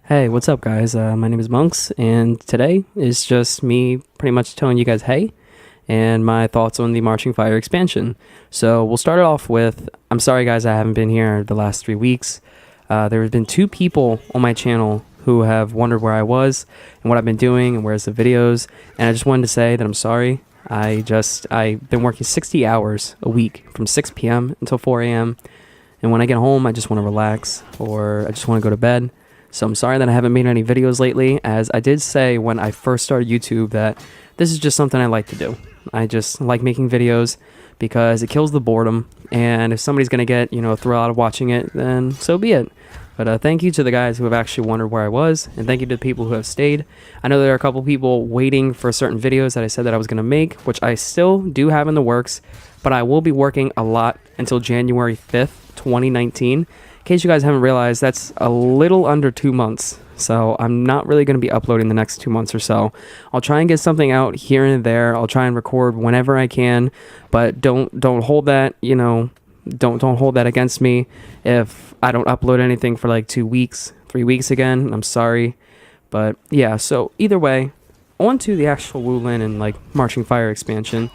Hey, what's up, guys? My name is Monks, and today is just me pretty much telling you guys hey and my thoughts on the Marching Fire expansion. So, we'll start it off with I'm sorry, guys, I haven't been here the last 3 weeks. There have been two people on my channel who have wondered where I was and what I've been doing and where's the videos, and I just wanted to say that I'm sorry. I've been working 60 hours a week from 6 p.m. until 4 a.m. And when I get home, I just want to relax or I just want to go to bed. So I'm sorry that I haven't made any videos lately, as I did say when I first started YouTube that this is just something I like to do. I just like making videos because it kills the boredom, and if somebody's going to get, a thrill out of watching it, then so be it. But thank you to the guys who have actually wondered where I was, and thank you to the people who have stayed. I know there are a couple people waiting for certain videos that I said that I was going to make, which I still do have in the works, but I will be working a lot until January 5th, 2019. In case you guys haven't realized, that's a little under 2 months, so I'm not really going to be uploading the next 2 months or so. I'll try and get something out here and there. I'll try and record whenever I can, but don't hold that, don't hold that against me if I don't upload anything for like 2 weeks, 3 weeks again. I'm sorry, but yeah. So either way, on to the actual Wulin and like Marching Fire expansion.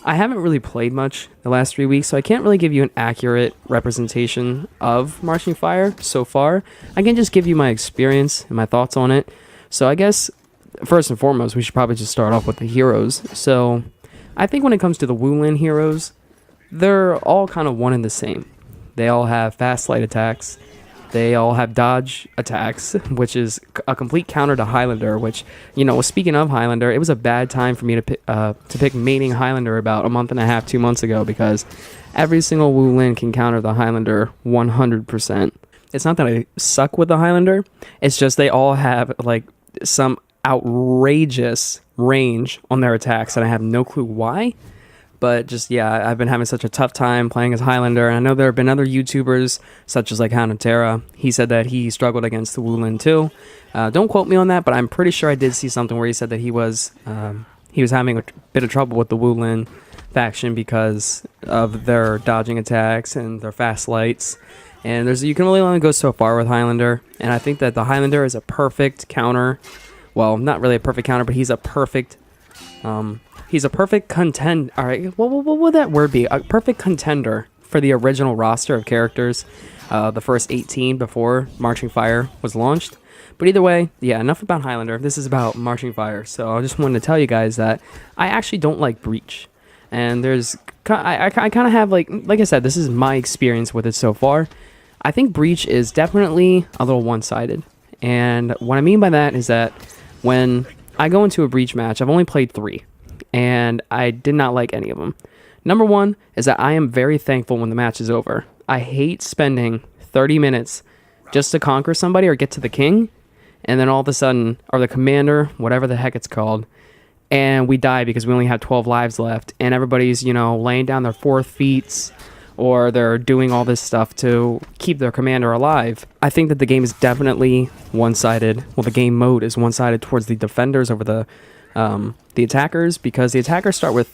I haven't really played much the last 3 weeks, so I can't really give you an accurate representation of Marching Fire so far. I can just give you my experience and my thoughts on it. So I guess, first and foremost, we should probably just start off with the heroes. So I think when it comes to the Wulin heroes, they're all kind of one and the same. They all have fast light attacks. They all have dodge attacks, which is a complete counter to Highlander, which, speaking of Highlander, it was a bad time for me to pick maining Highlander about a month and a half, 2 months ago, because every single Wulin can counter the Highlander 100%. It's not that I suck with the Highlander, it's just they all have, like, some outrageous range on their attacks, and I have no clue why. But just, yeah, I've been having such a tough time playing as Highlander. And I know there have been other YouTubers, such as like Hound of Terra. He said that he struggled against the Wulin too. Don't quote me on that, but I'm pretty sure I did see something where he said that he was having a bit of trouble with the Wulin faction because of their dodging attacks and their fast lights. And you can really only go so far with Highlander. And I think that the Highlander is a perfect counter. Well, not really a perfect counter, but he's a perfect... He's a perfect contend. All right, what would that word be? A perfect contender for the original roster of characters, the first 18 before Marching Fire was launched. But either way, yeah, enough about Highlander. This is about Marching Fire. So I just wanted to tell you guys that I actually don't like Breach, and I kind of have like I said, this is my experience with it so far. I think Breach is definitely a little one-sided, and what I mean by that is that when I go into a Breach match, I've only played 3. And I did not like any of them. Number one is that I am very thankful when the match is over. I hate spending 30 minutes just to conquer somebody or get to the king, and then all of a sudden, or the commander, whatever the heck it's called, and we die because we only have 12 lives left, and everybody's, laying down their 4th feats, or they're doing all this stuff to keep their commander alive. I think that the game is definitely one-sided. Well, the game mode is one-sided towards the defenders over the attackers, because the attackers start with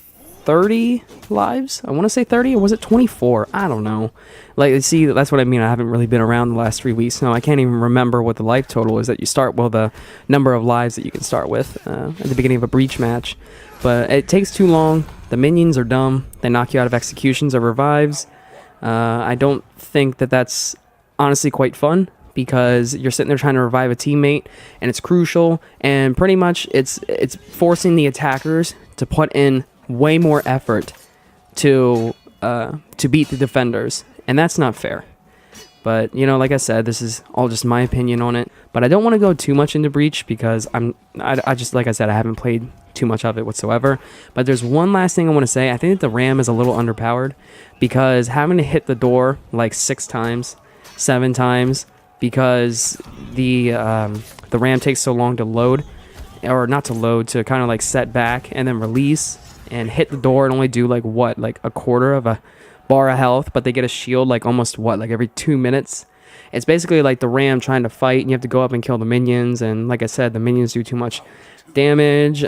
30 lives. I want to say 30, or was it 24? I don't know. Like, see, that's what I mean. I haven't really been around the last 3 weeks. No, I can't even remember what the life total is that you start. Well, the number of lives that you can start with at the beginning of a Breach match. But it takes too long. The minions are dumb. They knock you out of executions or revives. I don't think that that's honestly quite fun, because you're sitting there trying to revive a teammate, and it's crucial, and pretty much it's forcing the attackers to put in way more effort to beat the defenders, and that's not fair. But, like I said, this is all just my opinion on it, but I don't want to go too much into Breach, because I just, like I said, I haven't played too much of it whatsoever. But there's one last thing I want to say. I think that the Ram is a little underpowered, because having to hit the door like 6 times, 7 times, because the RAM takes so long to load, or not to load, to kind of like set back and then release and hit the door and only do like a quarter of a bar of health, but they get a shield like almost like every 2 minutes. It's basically like the RAM trying to fight, and you have to go up and kill the minions, and like I said, the minions do too much damage.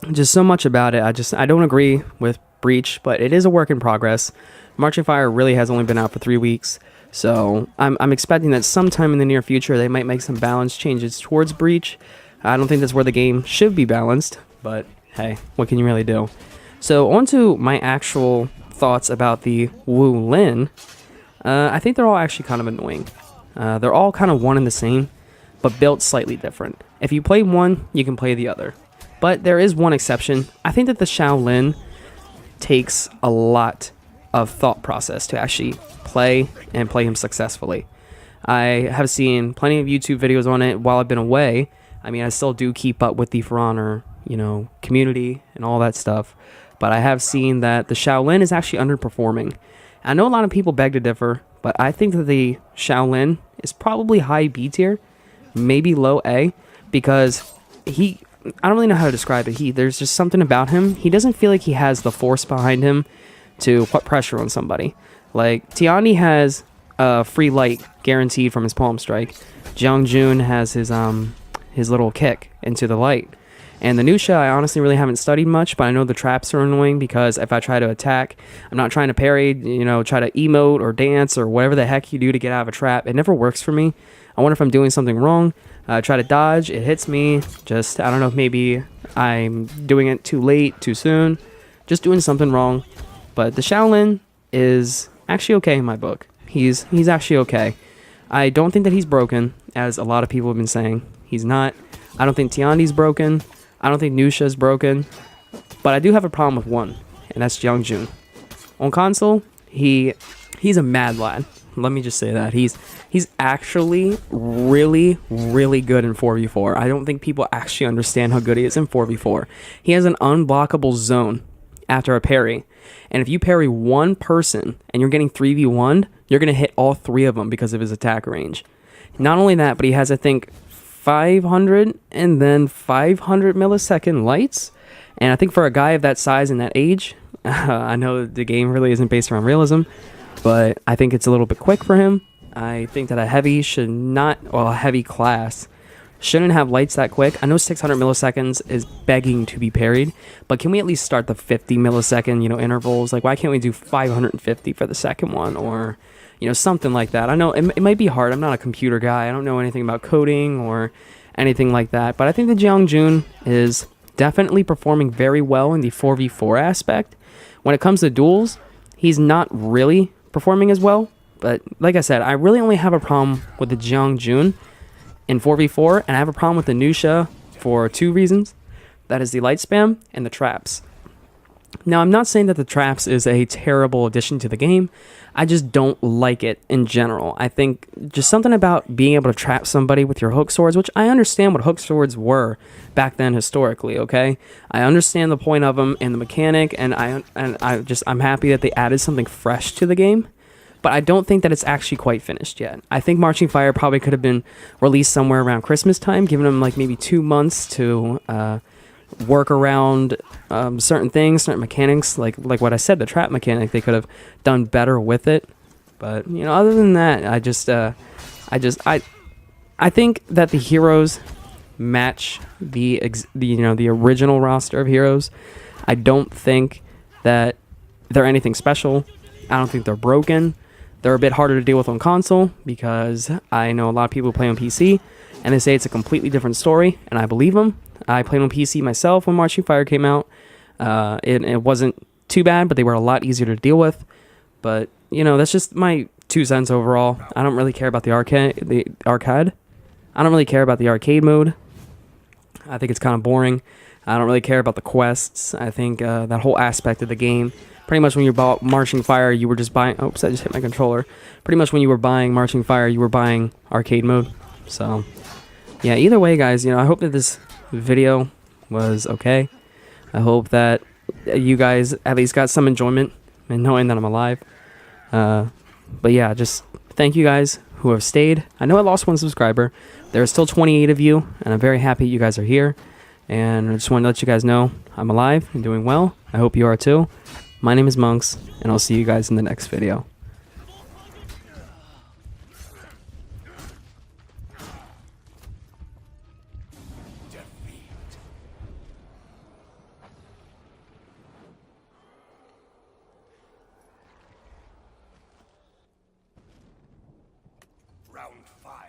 Just so much about it. I don't agree with Breach, but it is a work in progress. Marching Fire really has only been out for 3 weeks. So I'm expecting that sometime in the near future they might make some balance changes towards Breach. I don't think that's where the game should be balanced, but hey, what can you really do? So on to my actual thoughts about the Wu Lin. I think they're all actually kind of annoying. They're all kind of one and the same, but built slightly different. If you play one, you can play the other. But there is one exception. I think that the Shaolin takes a lot of thought process to actually play and play him successfully. I have seen plenty of YouTube videos on it while I've been away. I mean, I still do keep up with the For Honor, community and all that stuff. But I have seen that the Shaolin is actually underperforming. I know a lot of people beg to differ, but I think that the Shaolin is probably high B tier, maybe low A, because I don't really know how to describe it. There's just something about him. He doesn't feel like he has the force behind him to put pressure on somebody. Like, Tiandi has free light guaranteed from his palm strike. Jung Joon has his little kick into the light. And the Nusha, I honestly really haven't studied much, but I know the traps are annoying because if I try to attack, I'm not trying to parry, try to emote or dance or whatever the heck you do to get out of a trap. It never works for me. I wonder if I'm doing something wrong. Try to dodge, it hits me. I don't know if maybe I'm doing it too late, too soon. Just doing something wrong. But the Shaolin is actually okay in my book. He's actually okay. I don't think that he's broken, as a lot of people have been saying. He's not. I don't think Tiandi's broken. I don't think Nusha's broken. But I do have a problem with one, and that's Jeongjun. On console, he's a mad lad. Let me just say that. He's actually really, really good in 4v4. I don't think people actually understand how good he is in 4v4. He has an unblockable zone after a parry. And if you parry one person and you're getting 3v1, you're going to hit all three of them because of his attack range. Not only that, but he has, I think, 500 and then 500 millisecond lights. And I think for a guy of that size and that age, I know the game really isn't based around realism, but I think it's a little bit quick for him. I think that a heavy class shouldn't have lights that quick. I know 600 milliseconds is begging to be parried, but can we at least start the 50 millisecond, intervals? Like, why can't we do 550 for the second one, or, something like that? I know it might be hard. I'm not a computer guy. I don't know anything about coding or anything like that, but I think the Jeongjun is definitely performing very well in the 4v4 aspect. When it comes to duels, he's not really performing as well, but like I said, I really only have a problem with the Jeongjun in 4v4, and I have a problem with the Nusha for two reasons. That is the light spam and the traps. Now, I'm not saying that the traps is a terrible addition to the game. I just don't like it in general. I think just something about being able to trap somebody with your hook swords, which I understand what hook swords were back then historically, okay? I understand the point of them and the mechanic, and I'm happy that they added something fresh to the game. But I don't think that it's actually quite finished yet. I think Marching Fire probably could have been released somewhere around Christmas time, giving them like maybe 2 months to work around certain things, certain mechanics, like what I said, the trap mechanic. They could have done better with it. But other than that, I think that the heroes match the original roster of heroes. I don't think that they're anything special. I don't think they're broken. They're a bit harder to deal with on console because I know a lot of people who play on PC and they say it's a completely different story, and I believe them. I played on PC myself when Marching Fire came out. It wasn't too bad, but they were a lot easier to deal with. But, that's just my 2 cents overall. I don't really care about the arcade. I don't really care about the arcade mode. I think it's kind of boring. I don't really care about the quests. I think that whole aspect of the game, pretty much when you bought Marching Fire, you were just buying... Oops, I just hit my controller. Pretty much when you were buying Marching Fire, you were buying arcade mode. So, yeah, either way, guys, I hope that this video was okay. I hope that you guys at least got some enjoyment in knowing that I'm alive. But yeah, just thank you guys who have stayed. I know I lost 1 subscriber. There are still 28 of you, and I'm very happy you guys are here. And I just want to let you guys know I'm alive and doing well. I hope you are too. My name is Monks, and I'll see you guys in the next video. Round 5.